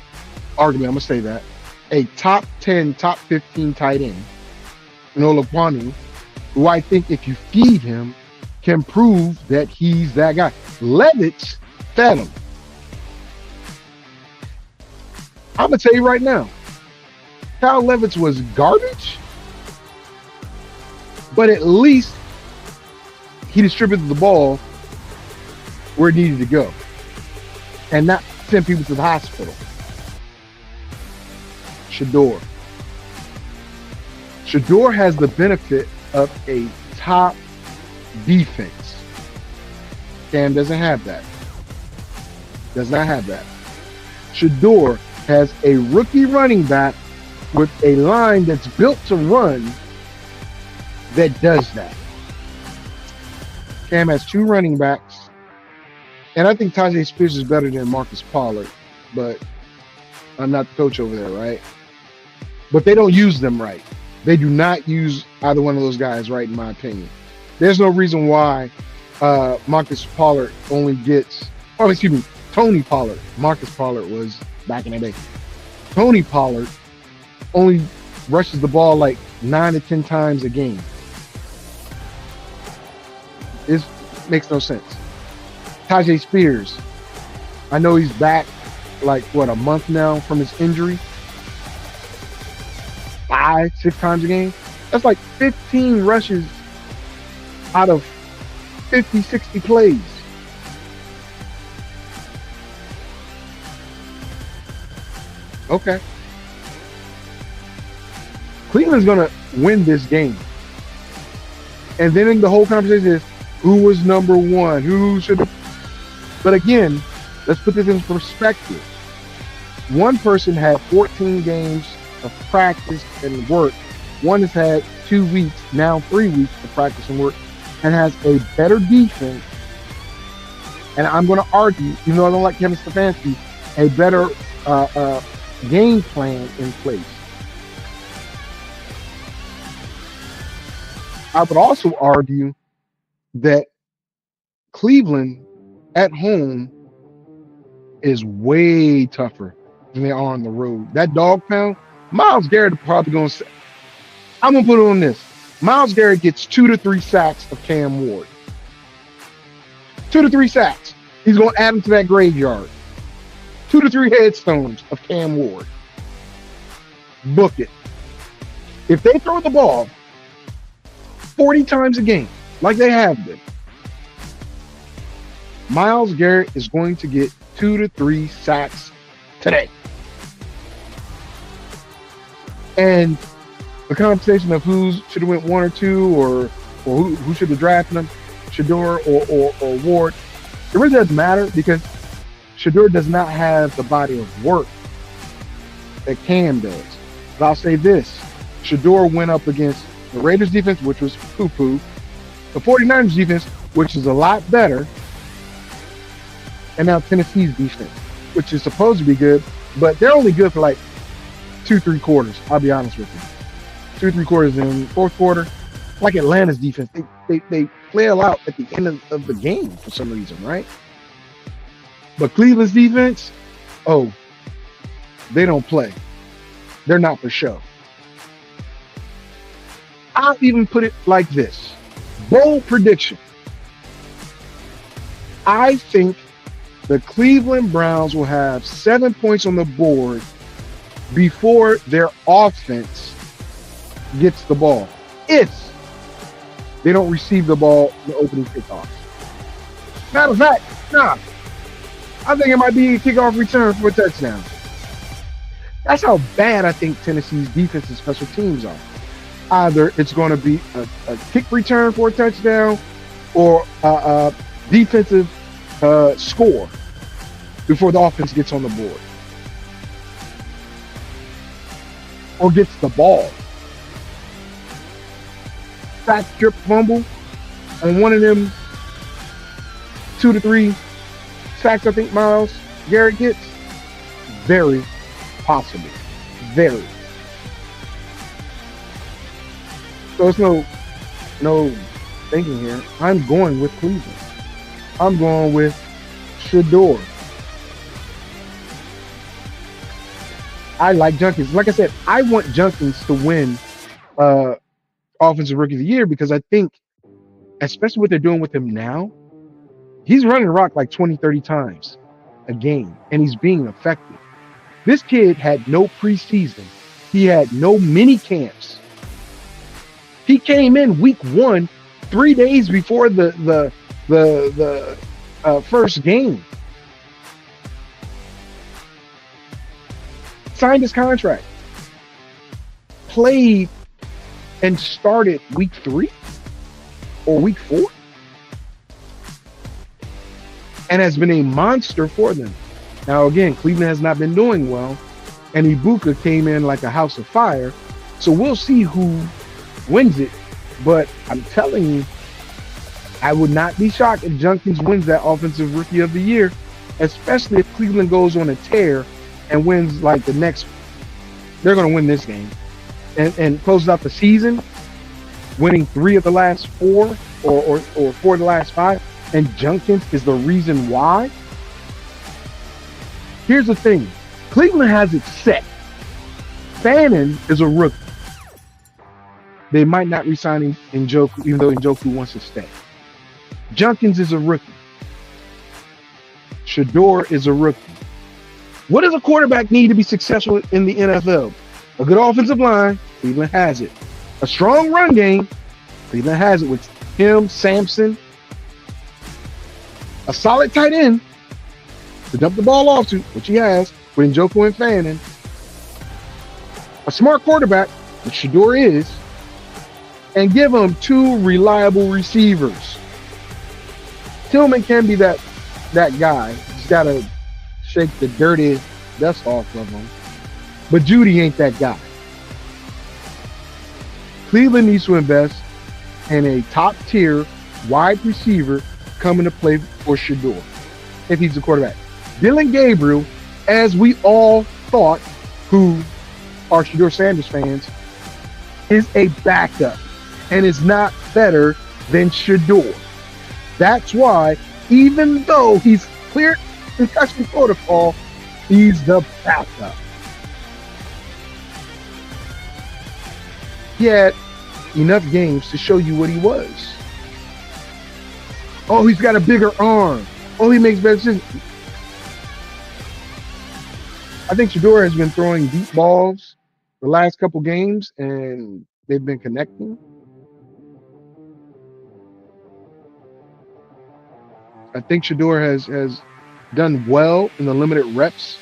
I'm going to say that, a top 10, top 15 tight end, Olawonu, who I think if you feed him, can prove that he's that guy. Levitt's fed him. I'm going to tell you right now, Kyle Levitt's was garbage, but at least he distributed the ball where it needed to go and not send people to the hospital. Shedeur. Shedeur has the benefit of a top defense. Cam doesn't have that. Does not have that. Shedeur has a rookie running back with a line that's built to run that does that. Cam has two running backs, and I think Tajay Spears is better than Marcus Pollard, but I'm not the coach over there, right? But they don't use them right. They do not use either one of those guys right, in my opinion. There's no reason why Marcus Pollard only gets, Tony Pollard. Marcus Pollard was back in the day. Tony Pollard only rushes the ball like 9 to 10 times a game. It makes no sense. Tajay Spears, I know he's back like, a month now from his injury. 5-6 times a game. That's like 15 rushes out of 50, 60 plays. Okay. Cleveland's going to win this game. And then the whole conversation is who was number one, who should have. But again, let's put this in perspective. One person had 14 games of practice and work. One has had 2 weeks, now 3 weeks of practice and work, and has a better defense. And I'm going to argue, even though I don't like Kevin Stefanski, a better game plan in place. I would also argue that Cleveland at home is way tougher than they are on the road. That dog pound, Myles Garrett is probably going to, I'm going to put it on this. Myles Garrett gets 2 to 3 sacks of Cam Ward. 2 to 3 sacks. He's going to add them to that graveyard. 2 to 3 headstones of Cam Ward. Book it. If they throw the ball 40 times a game, like they have been, Myles Garrett is going to get 2 to 3 sacks today. And the conversation of who should have went 1 or 2 or who should have drafted him, Shedeur or Ward, it really doesn't matter because Shedeur does not have the body of work that Cam does. But I'll say this, Shedeur went up against the Raiders defense, which was poo-poo, the 49ers defense, which is a lot better, and now Tennessee's defense, which is supposed to be good, but they're only good for like 2-3 quarters, I'll be honest with you. 2-3 quarters in fourth quarter, like Atlanta's defense, they flail out at the end of the game for some reason, right? But Cleveland's defense, they don't play. They're not for show. I'll even put it like this. Bold prediction. I think the Cleveland Browns will have 7 points on the board before their offense gets the ball. If they don't receive the ball in the opening kickoff. Matter of fact, I think it might be a kickoff return for a touchdown. That's how bad I think Tennessee's defense and special teams are. Either it's going to be a kick return for a touchdown or a defensive score before the offense gets on the board. or gets the ball. Sack, strip, fumble on one of them 2 to 3 sacks I think Myles Garrett gets. Very possible. Very. So it's no thinking here. I'm going with Cleveland. I'm going with Shedeur. I like Jenkins. Like I said, I want Jenkins to win Offensive Rookie of the Year because I think, especially what they're doing with him now, he's running the rock like 20, 30 times a game, and he's being effective. This kid had no preseason. He had no mini camps. He came in week 1, 3 days before the first game. Signed his contract. Played and started week 3 or week 4. And has been a monster for them. Now, again, Cleveland has not been doing well. And Ibuka came in like a house of fire. So we'll see who wins it. But I'm telling you, I would not be shocked if Jenkins wins that Offensive Rookie of the Year, especially if Cleveland goes on a tear and wins like the next. They're going to win this game and closes out the season, winning 3 of the last 4 or 4 of the last 5. And Jenkins is the reason why. Here's the thing. Cleveland has it set. Fannin is a rookie. They might not re-sign Njoku, even though Njoku wants to stay. Jenkins is a rookie. Shedeur is a rookie. What does a quarterback need to be successful in the NFL? A good offensive line. Cleveland has it. A strong run game. Cleveland has it with him, Sampson. A solid tight end to dump the ball off to, which he has, with Njoku and Fannin. A smart quarterback, which Shedeur is, and give him 2 reliable receivers. Tillman can be that guy. He's got to shake the dirty dust off of him. But Judy ain't that guy. Cleveland needs to invest in a top-tier wide receiver coming to play for Shedeur if he's the quarterback. Dylan Gabriel, as we all thought, who are Shedeur Sanders fans, is a backup and is not better than Shedeur. That's why, even though he's cleared concussion protocol, he's the backup. He had enough games to show you what he was. Oh, he's got a bigger arm. Oh, he makes better decisions. I think Shedeur has been throwing deep balls the last couple games, and they've been connecting. I think Shedeur has done well in the limited reps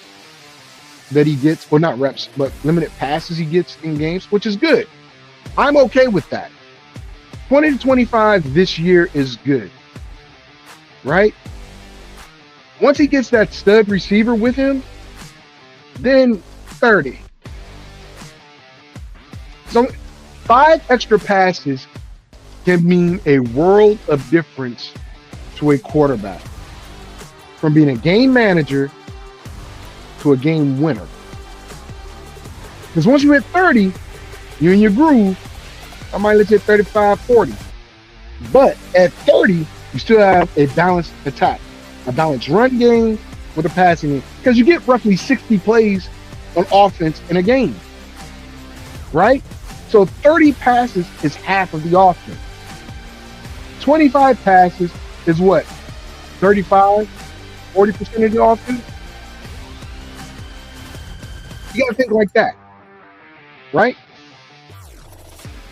that he gets, or not reps, but limited passes he gets in games, which is good. I'm okay with that. 20 to 25 this year is good, right? Once he gets that stud receiver with him, then 30. So 5 extra passes can mean a world of difference to a quarterback, from being a game manager to a game winner. Because once you hit 30, you're in your groove. I might let you hit 35, 40. But at 30, you still have a balanced attack, a balanced run game with a passing game. Because you get roughly 60 plays on offense in a game, right? So 30 passes is half of the offense. 25 passes is what? 35, 40% of the offense? You got to think like that, right?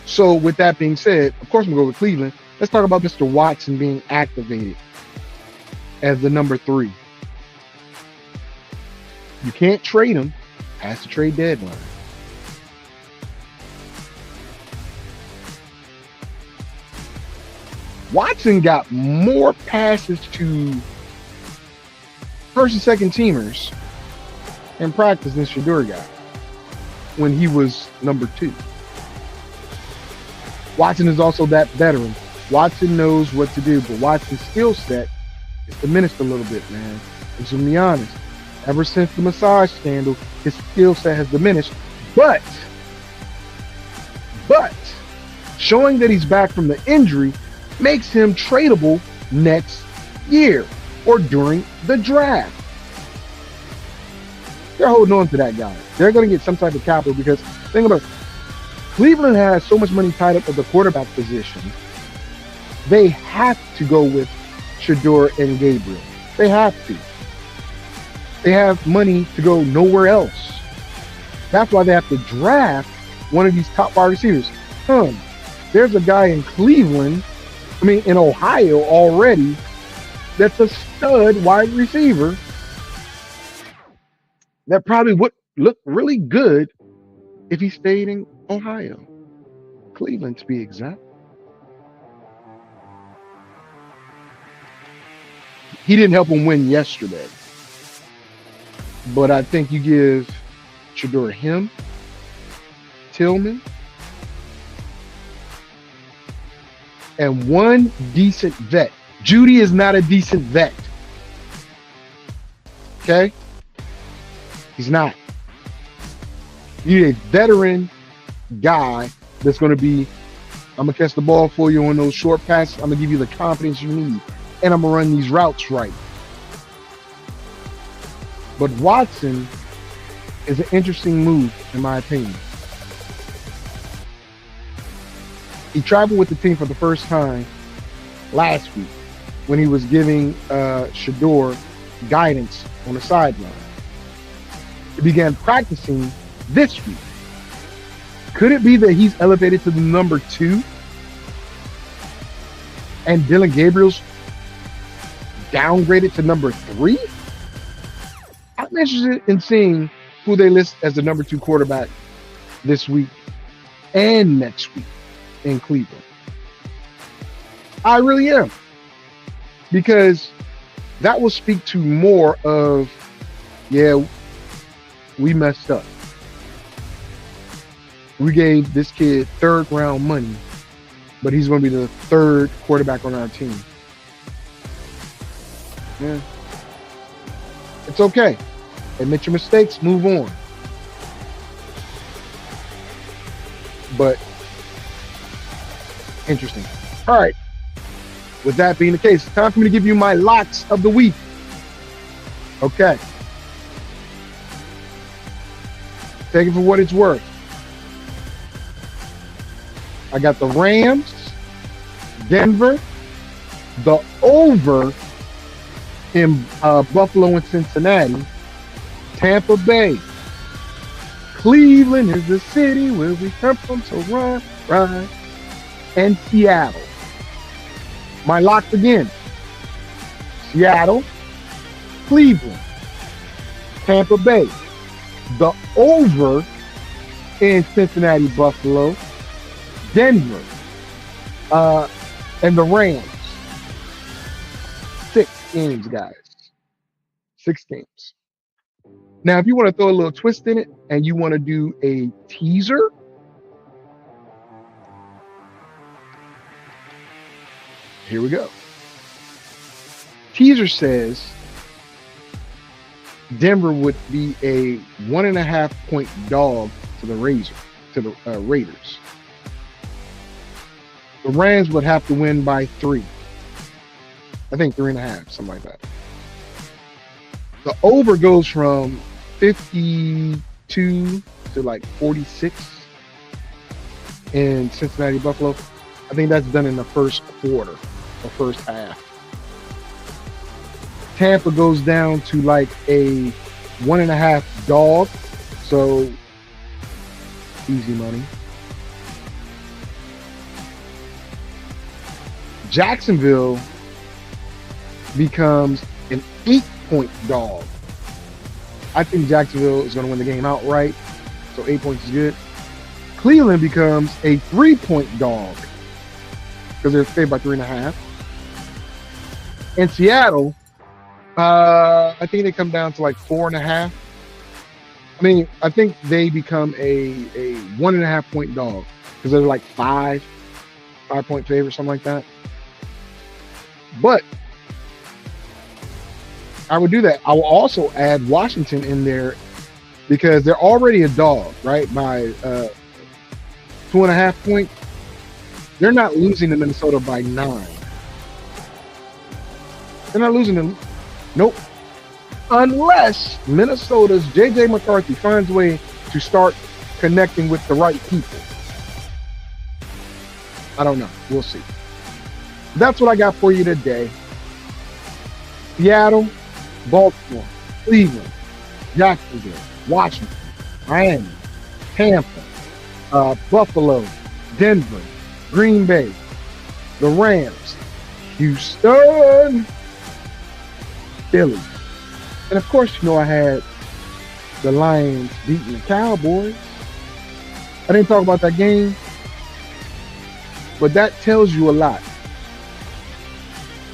So with that being said, of course, I'm going to go with Cleveland. Let's talk about Mr. Watson being activated as the number 3. You can't trade him past the trade deadline. Watson got more passes to first and second teamers in practice than Shedeur got. when he was number 2. Watson is also that veteran. Watson knows what to do, but Watson's skill set is diminished a little bit, man. And to be honest, ever since the massage scandal, his skill set has diminished. But showing that he's back from the injury makes him tradable next year or during the draft. They're holding on to that guy. They're going to get some type of capital because think about it. Cleveland has so much money tied up at the quarterback position. They have to go with Shedeur and Gabriel. They have to. They have money to go nowhere else. That's why they have to draft one of these top wide receivers. There's a guy in Cleveland, in Ohio already, that's a stud wide receiver that probably would look really good if he stayed in Ohio. Cleveland, to be exact. He didn't help him win yesterday. But I think you give Shedeur him, Tillman, and one decent vet. Judy is not a decent vet. Okay? He's not. You need a veteran guy that's going to be, I'm going to catch the ball for you on those short passes. I'm going to give you the confidence you need. And I'm going to run these routes right. But Watson is an interesting move, in my opinion. He traveled with the team for the first time last week when he was giving Shedeur guidance on the sideline. He began practicing this week. Could it be that he's elevated to the number 2 and Dylan Gabriel's downgraded to number 3? I'm interested in seeing who they list as the number 2 quarterback this week and next week in Cleveland. I really am. Because that will speak to more of, yeah, we messed up. We gave this kid 3rd round money, but he's going to be the 3rd quarterback on our team. Yeah. It's okay. Admit your mistakes, move on. But interesting. All right. With that being the case, it's time for me to give you my locks of the week. Okay. Take it for what it's worth. I got the Rams, Denver, the over in Buffalo and Cincinnati, Tampa Bay, Cleveland is the city where we come from, so run, and Seattle. My locks again: Seattle, Cleveland, Tampa Bay, the over in Cincinnati, Buffalo, Denver, and the Rams. 6 games, guys. 6 games. Now, if you want to throw a little twist in it and you want to do a teaser, here we go. Teaser says Denver would be a 1.5 point dog to the Raiders. The Rams would have to win by 3. I think 3.5, something like that. The over goes from 52 to like 46 in Cincinnati, Buffalo. I think that's done in the first quarter, the first half. Tampa goes down to like a 1.5 dog, so easy money. Jacksonville becomes an 8-point dog. I think Jacksonville is going to win the game outright, so 8 points is good. Cleveland becomes a 3-point dog because they're favored by 3.5. And Seattle, I think they come down to like 4.5. I mean, I think they become a 1.5 point dog because they're like 5-point favorite, something like that. But I would do that. I will also add Washington in there because they're already a dog, right? By 2.5 points. They're not losing to Minnesota by 9. They're not losing them. Nope. Unless Minnesota's J.J. McCarthy finds a way to start connecting with the right people. I don't know. We'll see. That's what I got for you today. Seattle, Baltimore, Cleveland, Jacksonville, Washington, Miami, Tampa, Buffalo, Denver, Green Bay, the Rams, Houston, Philly. And of course, you know, I had the Lions beating the Cowboys. I didn't talk about that game, but that tells you a lot.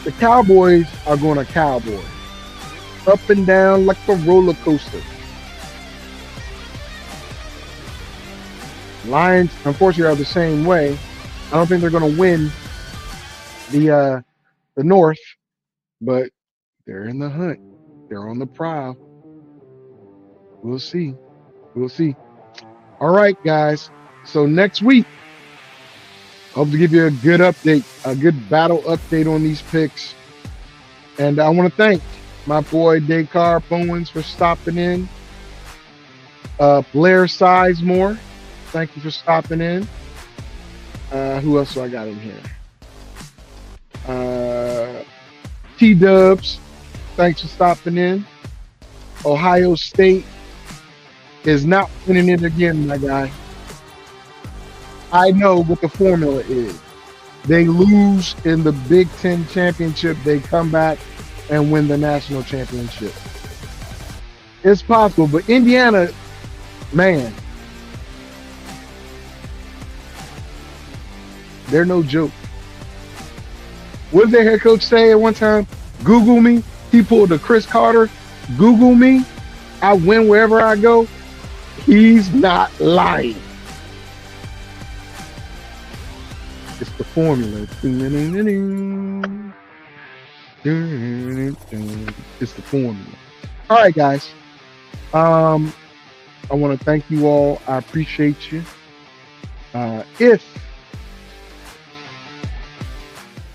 The Cowboys are going to cowboy. Up and down like a roller coaster. Lions, unfortunately, are the same way. I don't think they're going to win the North, but they're in the hunt. They're on the prowl. We'll see. We'll see. All right, guys. So next week, I hope to give you a good update, a good battle update on these picks. And I want to thank my boy Descartes Bowens for stopping in. Blair Sizemore, thank you for stopping in. Who else do I got in here? T-Dubs, thanks for stopping in. Ohio State is not winning it again, my guy. I know what the formula is. They lose in the Big Ten championship. They come back and win the national championship. It's possible, but Indiana, man, they're no joke. What did their head coach say at one time? Google me. He pulled a Chris Carter. Google me. I win wherever I go. He's not lying. It's the formula. It's the formula. All right, guys. I want to thank you all. I appreciate you. If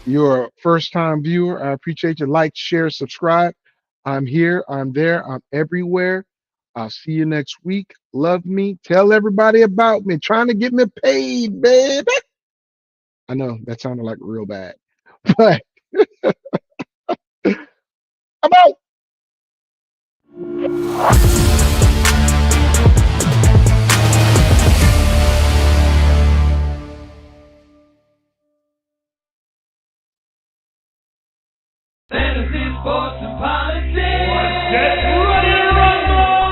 you're a first-time viewer, I appreciate you. Like, share, subscribe. I'm here. I'm there. I'm everywhere. I'll see you next week. Love me. Tell everybody about me. Trying to get me paid, baby. I know that sounded like real bad, but about. Fantasy, sports, and politics. Get ready to rumble!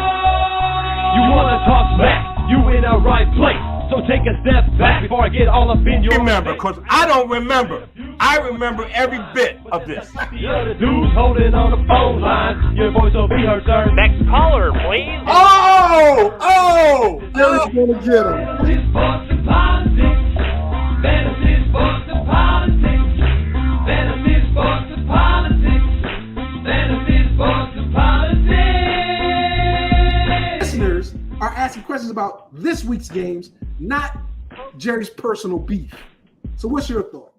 You wanna talk smack? You in the right place. So take a step back before I get all up in your Remember, face. because I don't remember. I remember every bit of this. You're the dudes holding on the phone line. Your voice will be heard, sir. Next caller, please. Oh! Jerry's gonna get him. Fantasy, sports, and politics. Fantasy, sports, and politics. Fantasy, sports, and politics. Fantasy, sports, and politics. Listeners are asking questions about this week's games, not Jerry's personal beef. So what's your thought?